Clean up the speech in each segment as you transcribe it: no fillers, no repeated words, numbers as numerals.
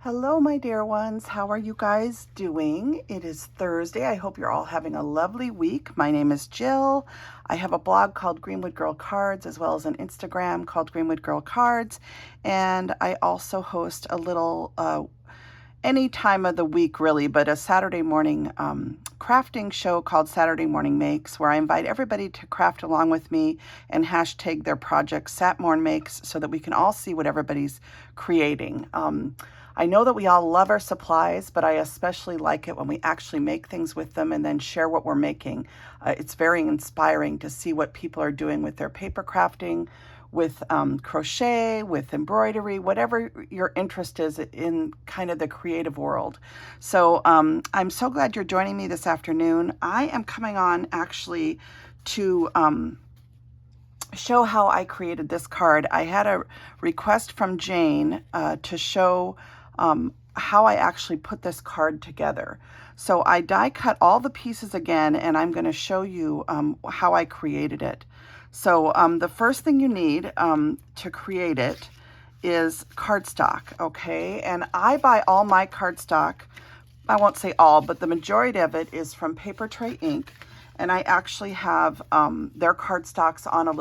Hello, my dear ones. How are you guys doing? It is Thursday. I hope you're all having a lovely week. My name is Jill. I have a blog called Greenwood Girl Cards, as well as an Instagram called Greenwood Girl Cards. And I also host a little, any time of the week really, but a Saturday morning crafting show called Saturday Morning Makes, where I invite everybody to craft along with me and hashtag their project Satmorn Makes so that we can all see what everybody's creating. I know that we all love our supplies, but I especially like it when we actually make things with them and then share what we're making. It's very inspiring to see what people are doing with their paper crafting, with crochet, with embroidery, whatever your interest is in kind of the creative world. So I'm so glad you're joining me this afternoon. I am coming on actually to show how I created this card. I had a request from Jayne to show how I actually put this card together. So I die cut all the pieces again, and I'm going to show you how I created it. So the first thing you need to create it is cardstock, okay? And I buy all my cardstock, I won't say all, but the majority of it is from Paper Tray Inc. And I actually have their cardstocks on a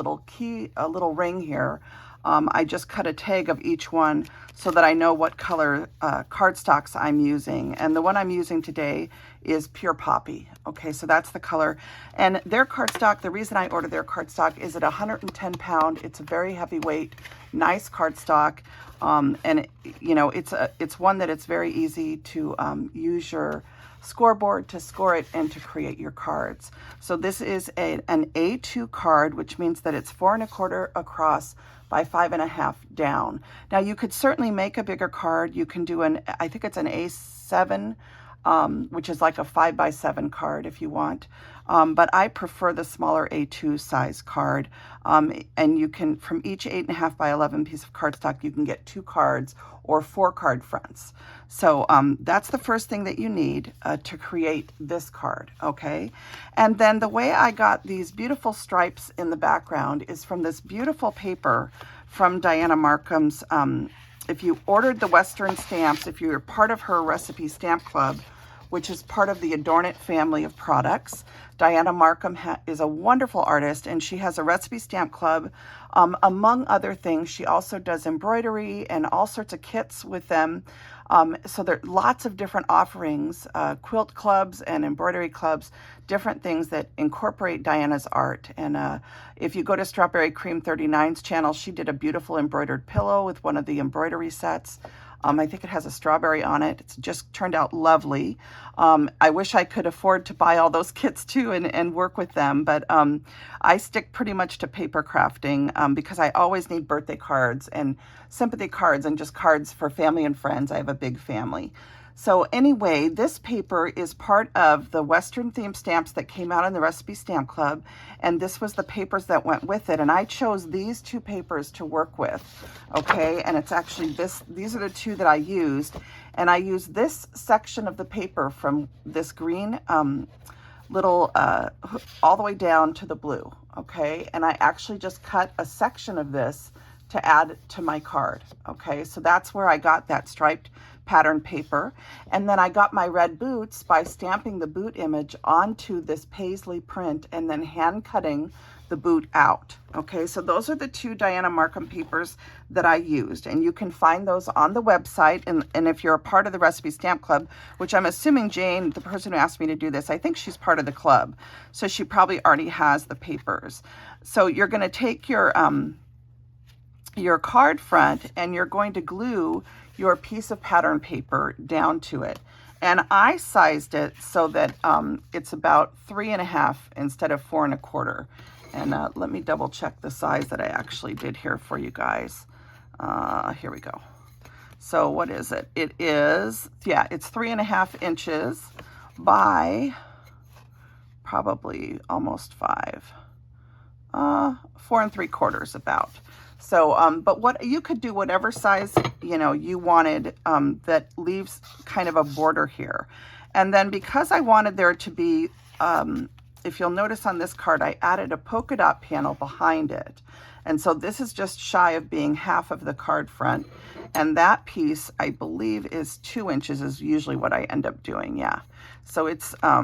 little ring here. I just cut a tag of each one so that I know what color cardstocks I'm using. And the one I'm using today is Pure Poppy. Okay, so that's the color. And their cardstock, the reason I ordered their cardstock is at 110 pound. It's a very heavyweight, nice cardstock. And you know, it's one that it's very easy to use your scoreboard to score it and to create your cards. So this is an A2 card, which means that it's 4 1/4 across by 5 1/2 down. Now you could certainly make a bigger card. You can do I think it's an A7, which is like a 5 by 7 card if you want. But I prefer the smaller A2 size card. And you can, from each 8 1/2 by 11 piece of cardstock, you can get 2 cards or 4 card fronts. So that's the first thing that you need to create this card, okay? And then the way I got these beautiful stripes in the background is from this beautiful paper from Diana Markham's. If you ordered the Western stamps, if you're part of her recipe stamp club, which is part of the Adorn It family of products. Diana Markham is a wonderful artist, and she has a recipe stamp club. Among other things, she also does embroidery and all sorts of kits with them. So there are lots of different offerings, quilt clubs and embroidery clubs, different things that incorporate Diana's art. And if you go to Strawberry Cream 39's channel, she did a beautiful embroidered pillow with one of the embroidery sets. I think it has a strawberry on it. It's just turned out lovely. I wish I could afford to buy all those kits too and work with them, but I stick pretty much to paper crafting because I always need birthday cards and sympathy cards and just cards for family and friends. I have a big family. So anyway, this paper is part of the Western theme stamps that came out in the Recipe Stamp Club, and this was the papers that went with it. And I chose these 2 papers to work with, okay? And it's actually these are the 2 that I used. And I used this section of the paper from this green little, all the way down to the blue, okay? And I actually just cut a section of this to add to my card, okay? So that's where I got that striped pattern paper. And then I got my red boots by stamping the boot image onto this paisley print and then hand cutting the boot out. Okay, so those are the 2 Diana Markham papers that I used, and you can find those on the website. And if you're a part of the Recipe Stamp Club, which I'm assuming Jayne, the person who asked me to do this, I think she's part of the club, so she probably already has the papers. So you're going to take your card front and you're going to glue your piece of pattern paper down to it. And I sized it so that it's about 3 1/2 instead of 4 1/4. And let me double check the size that I actually did here for you guys. Here we go. So what is it? It is, yeah, it's 3 1/2 inches by probably almost 5. 4 3/4 about. So, but what you could do whatever size, you know, you wanted that leaves kind of a border here. And then because I wanted there to be if you'll notice on this card, I added a polka dot panel behind it. And so this is just shy of being half of the card front. And that piece, I believe, is 2 inches is usually what I end up doing. Yeah. So it's, let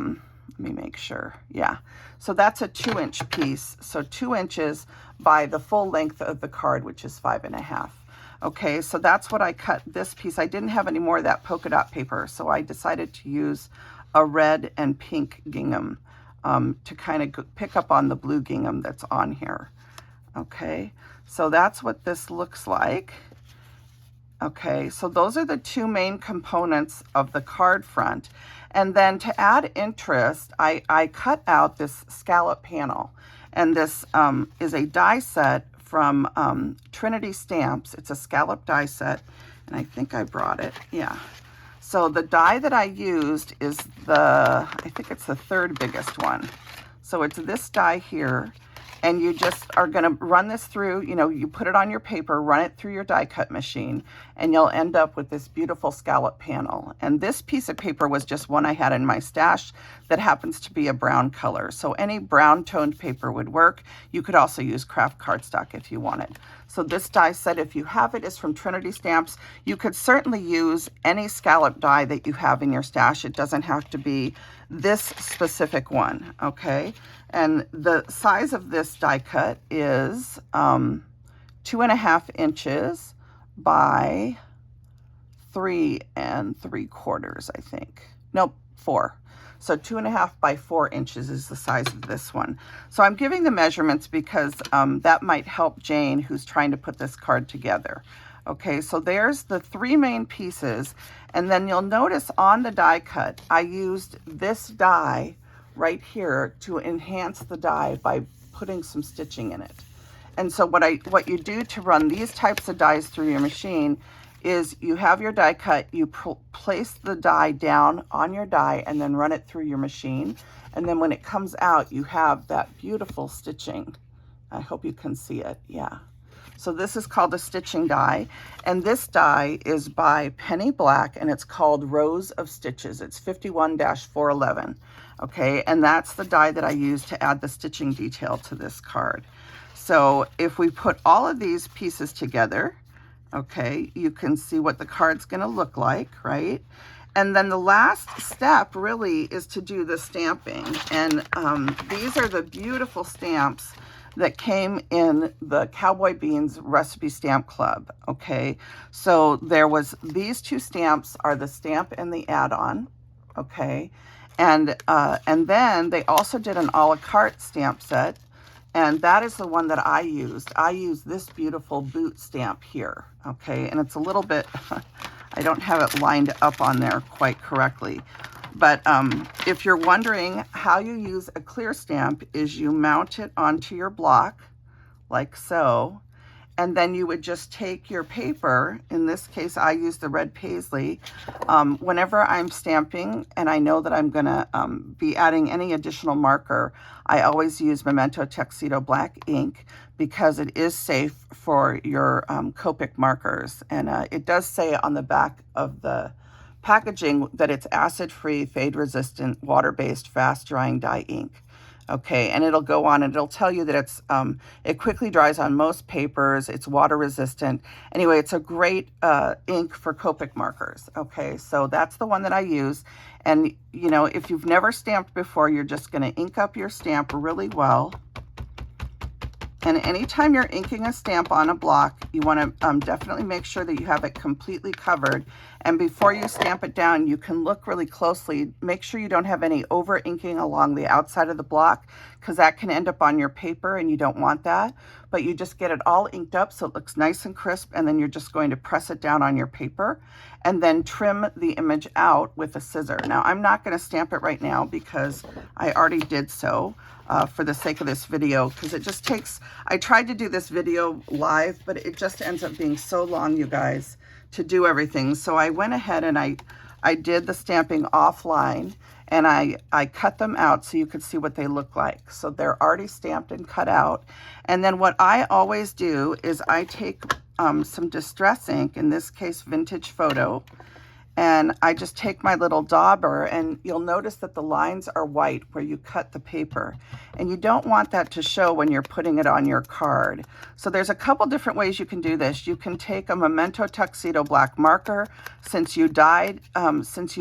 me make sure. Yeah. So that's a 2-inch piece. So 2 inches by the full length of the card, which is 5.5. Okay. So that's what I cut this piece. I didn't have any more of that polka dot paper. So I decided to use a red and pink gingham to kind of pick up on the blue gingham that's on here. Okay. So that's what this looks like. Okay, so those are the 2 main components of the card front. And then to add interest, I cut out this scallop panel. And this is a die set from Trinity Stamps. It's a scallop die set, and I think I brought it. Yeah. So the die that I used is I think it's the 3rd biggest one. So it's this die here. And you just are going to run this through, you know, you put it on your paper, run it through your die cut machine, and you'll end up with this beautiful scallop panel. And this piece of paper was just one I had in my stash that happens to be a brown color. So any brown toned paper would work. You could also use craft cardstock if you wanted. So this die set, if you have it, is from Trinity Stamps. You could certainly use any scallop die that you have in your stash. It doesn't have to be this specific one, okay? And the size of this die cut is 2.5 inches by 3 3/4, I think. Nope, 4. So 2.5 by 4 inches is the size of this one. So I'm giving the measurements because that might help Jane, who's trying to put this card together. Okay, so there's the 3 main pieces. And then you'll notice on the die cut, I used this die right here to enhance the die by putting some stitching in it. And so what you do to run these types of dies through your machine is you have your die cut, you place the die down on your die and then run it through your machine. And then when it comes out, you have that beautiful stitching. I hope you can see it. Yeah. So this is called a stitching die, and this die is by Penny Black, and it's called Rows of Stitches. It's 51-411, okay? And that's the die that I use to add the stitching detail to this card. So if we put all of these pieces together, okay, you can see what the card's gonna look like, right? And then the last step really is to do the stamping. And these are the beautiful stamps that came in the Cowboy Beans Recipe Stamp Club, okay? So there was, these 2 stamps are the stamp and the add-on, okay? And then they also did an a la carte stamp set, and that is the one that I used. I used this beautiful boot stamp here, okay? And it's a little bit, I don't have it lined up on there quite correctly. But if you're wondering how you use a clear stamp, is you mount it onto your block like so, and then you would just take your paper. In this case, I use the red paisley. Whenever I'm stamping and I know that I'm gonna be adding any additional marker, I always use Memento Tuxedo black ink because it is safe for your Copic markers. And it does say on the back of the packaging that it's acid-free, fade-resistant, water-based, fast-drying dye ink. Okay, and it'll go on and it'll tell you that it's it quickly dries on most papers, it's water-resistant. Anyway, it's a great ink for Copic markers. Okay, so that's the one that I use. And, you know, if you've never stamped before, you're just going to ink up your stamp really well. And anytime you're inking a stamp on a block, you want to definitely make sure that you have it completely covered. And before you stamp it down, you can look really closely. Make sure you don't have any over inking along the outside of the block, because that can end up on your paper and you don't want that. But you just get it all inked up so it looks nice and crisp, and then you're just going to press it down on your paper and then trim the image out with a scissor. Now, I'm not going to stamp it right now because I already did so. For the sake of this video, because it just takes, I tried to do this video live, but it just ends up being so long, you guys, to do everything. So I went ahead and I did the stamping offline, and I cut them out so you could see what they look like. So they're already stamped and cut out. And then what I always do is I take some distress ink, in this case Vintage Photo, and I just take my little dauber, and you'll notice that the lines are white where you cut the paper, and you don't want that to show when you're putting it on your card. So there's a couple different ways you can do this. You can take a Memento Tuxedo black marker. Since you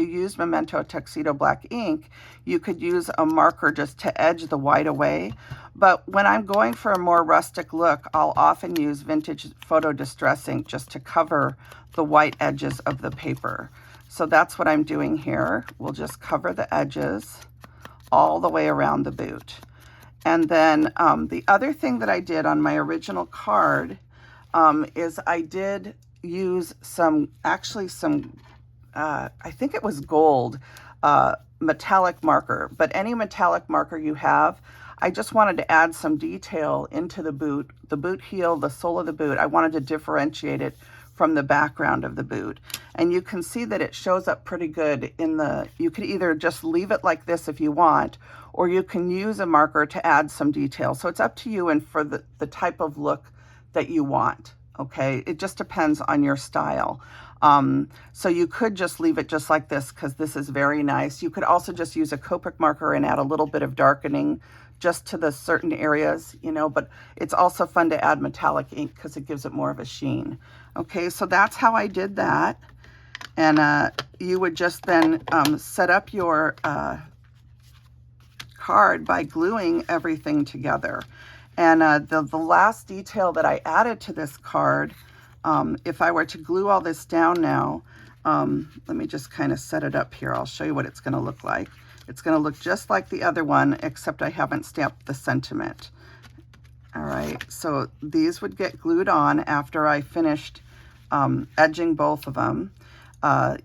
used Memento Tuxedo black ink, you could use a marker just to edge the white away. But when I'm going for a more rustic look, I'll often use vintage photo distress ink just to cover the white edges of the paper. So that's what I'm doing here. We'll just cover the edges all the way around the boot. And then the other thing that I did on my original card is I did use I think it was gold metallic marker, but any metallic marker you have. I just wanted to add some detail into the boot heel, the sole of the boot. I wanted to differentiate it from the background of the boot. And you can see that it shows up pretty good you could either just leave it like this if you want, or you can use a marker to add some detail. So it's up to you and for the type of look that you want, okay? It just depends on your style. So you could just leave it just like this because this is very nice. You could also just use a Copic marker and add a little bit of darkening just to the certain areas, but it's also fun to add metallic ink because it gives it more of a sheen. Okay, so that's how I did that. And you would just then set up your card by gluing everything together. And the last detail that I added to this card, if I were to glue all this down now, let me just kind of set it up here. I'll show you what it's going to look like. It's going to look just like the other one, except I haven't stamped the sentiment. All right, so these would get glued on after I finished edging both of them.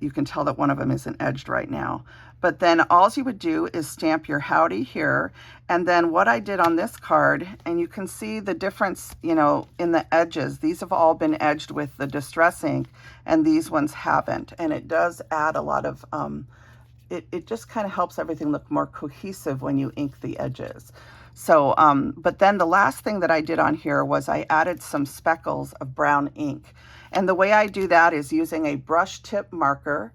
You can tell that one of them isn't edged right now. But then all you would do is stamp your Howdy here. And then what I did on this card, and you can see the difference, in the edges. These have all been edged with the distress ink, and these ones haven't. And it does add a lot of, it just kind of helps everything look more cohesive when you ink the edges. So, but then the last thing that I did on here was I added some speckles of brown ink. And the way I do that is using a brush tip marker.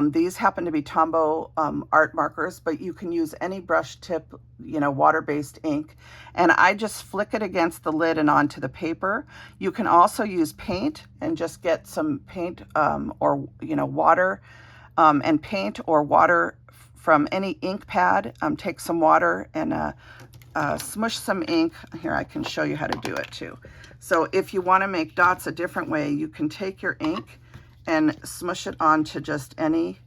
These happen to be Tombow art markers, but you can use any brush tip, water-based ink. And I just flick it against the lid and onto the paper. You can also use paint and just get some paint or, water and paint or water from any ink pad. Take some water and smush some ink. Here, I can show you how to do it too. So if you want to make dots a different way, you can take your ink and smush it onto just any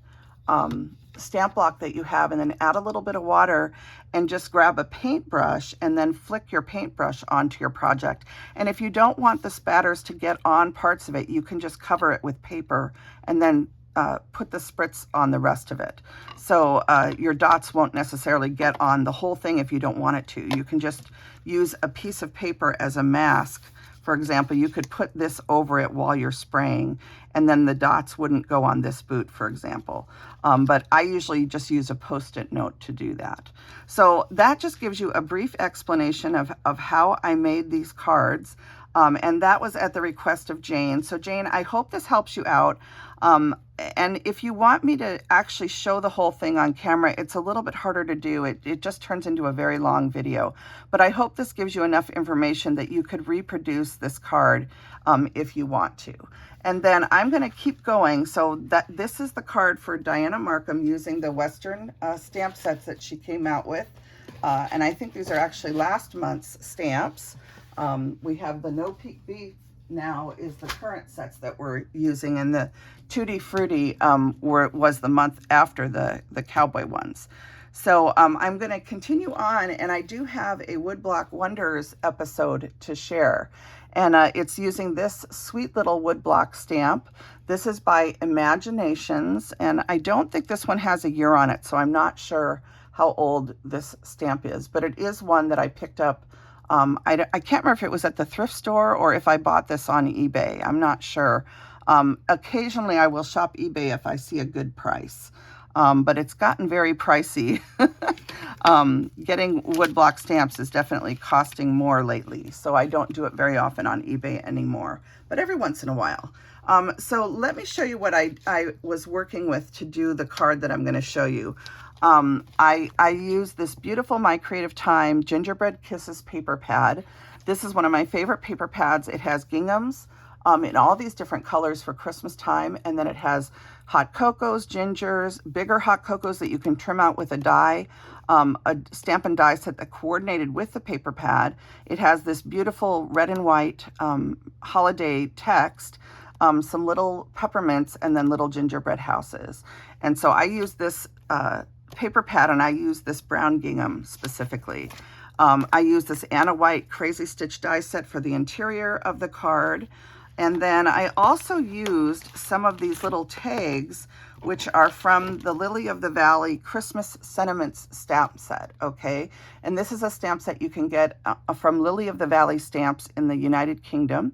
stamp block that you have, and then add a little bit of water and just grab a paintbrush and then flick your paintbrush onto your project. And if you don't want the spatters to get on parts of it, you can just cover it with paper and then put the spritz on the rest of it. So your dots won't necessarily get on the whole thing if you don't want it to. You can just use a piece of paper as a mask. For example, you could put this over it while you're spraying, and then the dots wouldn't go on this boot, for example. But I usually just use a Post-it note to do that. So that just gives you a brief explanation of how I made these cards. And that was at the request of Jayne. So Jayne, I hope this helps you out. And if you want me to actually show the whole thing on camera, it's a little bit harder to do. It just turns into a very long video. But I hope this gives you enough information that you could reproduce this card if you want to. And then I'm going to keep going. So this is the card for Diana Markham using the Western stamp sets that she came out with. And I think these are actually last month's stamps. We have the No Peak Beef now is the current sets that we're using, and the Tutti Frutti was the month after the cowboy ones. So I'm going to continue on, and I do have a Woodblock Wonders episode to share. And it's using this sweet little woodblock stamp. This is by Imaginations, and I don't think this one has a year on it, so I'm not sure how old this stamp is, but it is one that I picked up. I can't remember if it was at the thrift store or if I bought this on eBay. I'm not sure. Occasionally I will shop eBay if I see a good price, but it's gotten very pricey. Getting woodblock stamps is definitely costing more lately, so I don't do it very often on eBay anymore, but every once in a while. So let me show you what I was working with to do the card that I'm going to show you. I use this beautiful My Creative Time Gingerbread Kisses paper pad. This is one of my favorite paper pads. It has ginghams in all these different colors for Christmas time, and then it has hot cocos, gingers, bigger hot cocos that you can trim out with a die, a stamp and die set that coordinated with the paper pad. It has this beautiful red and white holiday text, some little peppermints, and then little gingerbread houses. And so I use this paper pad, and I use this brown gingham specifically. I use this Anna White Crazy Stitch die set for the interior of the card. And then I also used some of these little tags, which are from the Lily of the Valley Christmas Sentiments stamp set, okay? And this is a stamp set you can get from Lily of the Valley Stamps in the United Kingdom,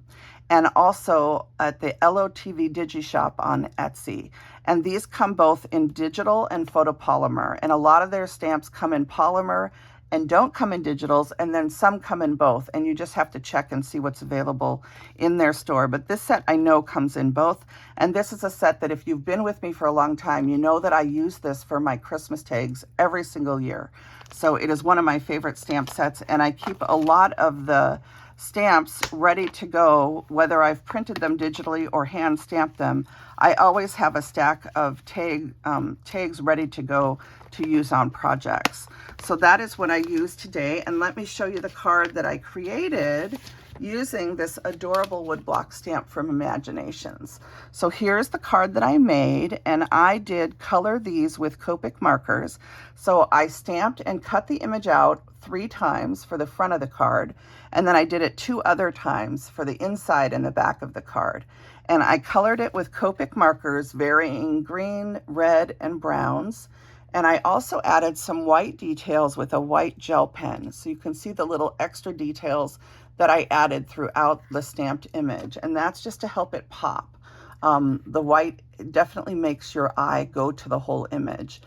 and also at the LOTV DigiShop on Etsy. And these come both in digital and photopolymer, and a lot of their stamps come in polymer and don't come in digitals, and then some come in both, and you just have to check and see what's available in their store. But this set I know comes in both, and this is a set that if you've been with me for a long time, you know that I use this for my Christmas tags every single year. So it is one of my favorite stamp sets, and I keep a lot of the stamps ready to go, whether I've printed them digitally or hand stamped them. I always have a stack of tags ready to go to use on projects. So that is what I use today, and let me show you the card that I created using this adorable woodblock stamp from Imaginations. So here's the card that I made, and I did color these with Copic markers. So I stamped and cut the image out 3 times for the front of the card, and then I did it 2 other times for the inside and the back of the card. And I colored it with Copic markers, varying green, red, and browns. And I also added some white details with a white gel pen. So you can see the little extra details that I added throughout the stamped image. And that's just to help it pop. The white definitely makes your eye go to the whole image.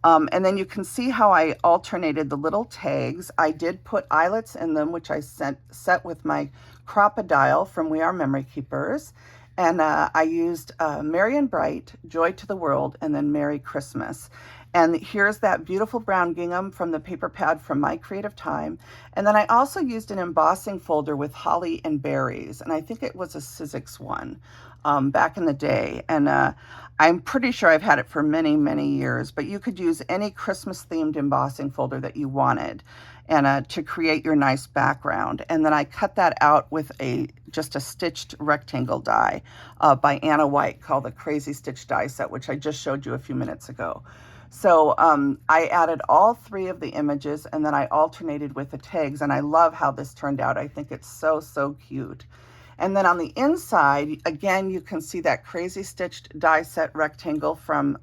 And then you can see how I alternated the little tags. I did put eyelets in them, which I set with my Crop-A-Dial from We Are Memory Keepers. And I used Merry and Bright, Joy to the World, and then Merry Christmas. And here's that beautiful brown gingham from the paper pad from My Creative Time. And then I also used an embossing folder with holly and berries. And I think it was a Sizzix one back in the day. And I'm pretty sure I've had it for many, many years. But you could use any Christmas themed embossing folder that you wanted, and to create your nice background. And then I cut that out with just a stitched rectangle die by Anna White called the Crazy Stitch die set, which I just showed you a few minutes ago. So I added all 3 of the images, and then I alternated with the tags, and I love how this turned out. I think it's so, so cute. And then on the inside, again, you can see that Crazy Stitched die set rectangle from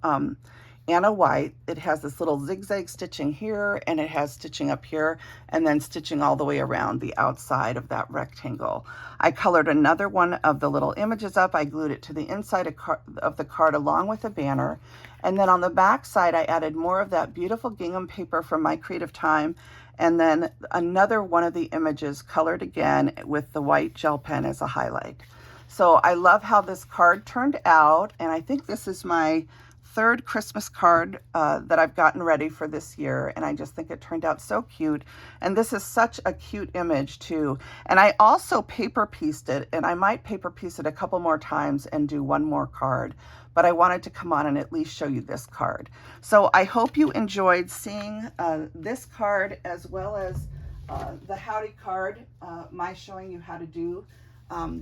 Anna White. It has this little zigzag stitching here, and it has stitching up here, and then stitching all the way around the outside of that rectangle. I colored another one of the little images up. I glued it to the inside of the card along with a banner. And then on the back side, I added more of that beautiful gingham paper from My Creative Time, and then another one of the images colored again with the white gel pen as a highlight. So I love how this card turned out, and I think this is my 3rd Christmas card that I've gotten ready for this year, and I just think it turned out so cute. And this is such a cute image too. And I also paper pieced it, and I might paper piece it a couple more times and do one more card, but I wanted to come on and at least show you this card. So I hope you enjoyed seeing this card, as well as the Howdy card, my showing you how to do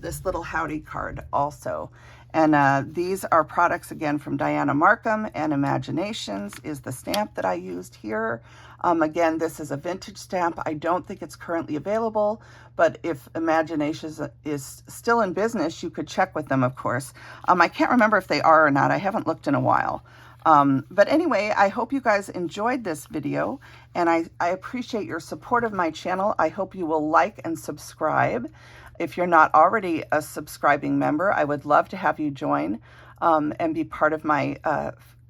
this little Howdy card also. And these are products, again, from Diana Markham, and Imaginations is the stamp that I used here. Again, this is a vintage stamp. I don't think it's currently available, but if Imaginations is still in business, you could check with them, of course. I can't remember if they are or not. I haven't looked in a while. But anyway, I hope you guys enjoyed this video, and I appreciate your support of my channel. I hope you will like and subscribe. If you're not already a subscribing member, I would love to have you join and be part of my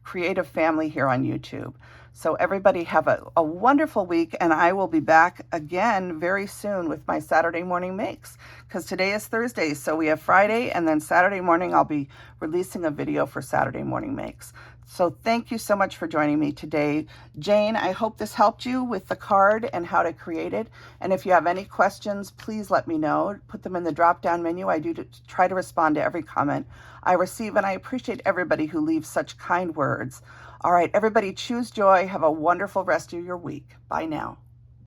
creative family here on YouTube. So everybody have a wonderful week, and I will be back again very soon with my Saturday morning makes, because today is Thursday, so we have Friday, and then Saturday morning I'll be releasing a video for Saturday morning makes. So thank you so much for joining me today. Jayne, I hope this helped you with the card and how to create it. And if you have any questions, please let me know. Put them in the drop-down menu. I do try to respond to every comment I receive, and I appreciate everybody who leaves such kind words. All right, everybody, choose joy. Have a wonderful rest of your week. Bye now.